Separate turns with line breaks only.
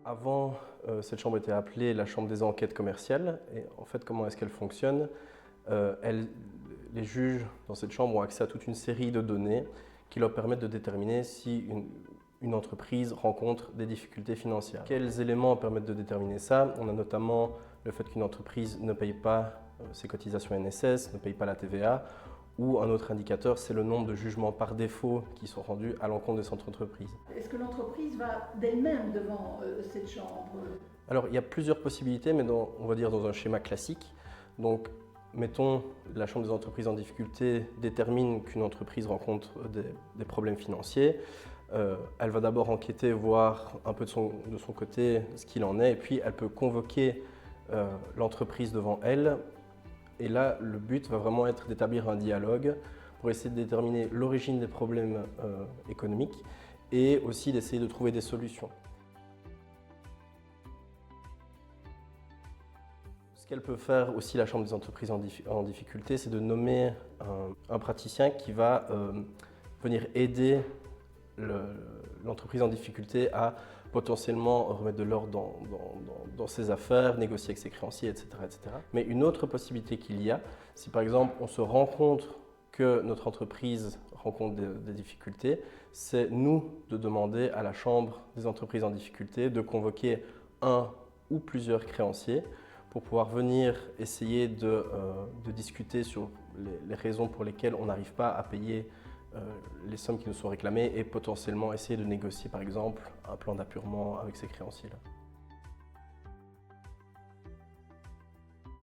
Avant, cette chambre était appelée la chambre des enquêtes commerciales. Et en fait, comment est-ce qu'elle fonctionne? Les juges dans cette chambre ont accès à toute une série de données qui leur permettent de déterminer si une entreprise rencontre des difficultés financières. Quels éléments permettent de déterminer ça? On a notamment le fait qu'une entreprise ne paye pas ses cotisations NSS, ne paye pas la TVA, ou un autre indicateur, c'est le nombre de jugements par défaut qui sont rendus à l'encontre de cette entreprise.
Est-ce que l'entreprise va d'elle-même devant cette chambre?
Alors, il y a plusieurs possibilités, mais on va dire dans un schéma classique. Donc, mettons, la Chambre des entreprises en difficulté détermine qu'une entreprise rencontre des problèmes financiers. Elle va d'abord enquêter, voir un peu de son côté ce qu'il en est, et puis elle peut convoquer l'entreprise devant elle. Et là, le but va vraiment être d'établir un dialogue pour essayer de déterminer l'origine des problèmes économiques et aussi d'essayer de trouver des solutions. Ce qu'elle peut faire aussi, la Chambre des entreprises en difficulté, c'est de nommer un praticien qui va venir aider l'entreprise en difficulté à potentiellement remettre de l'ordre dans ses affaires, négocier avec ses créanciers, etc., etc. Mais une autre possibilité qu'il y a, si par exemple on se rend compte que notre entreprise rencontre des difficultés, c'est nous de demander à la Chambre des entreprises en difficulté de convoquer un ou plusieurs créanciers pour pouvoir venir essayer de discuter sur les raisons pour lesquelles on n'arrive pas à payer les sommes qui nous sont réclamées et potentiellement essayer de négocier par exemple un plan d'appurement avec ces créanciers-là.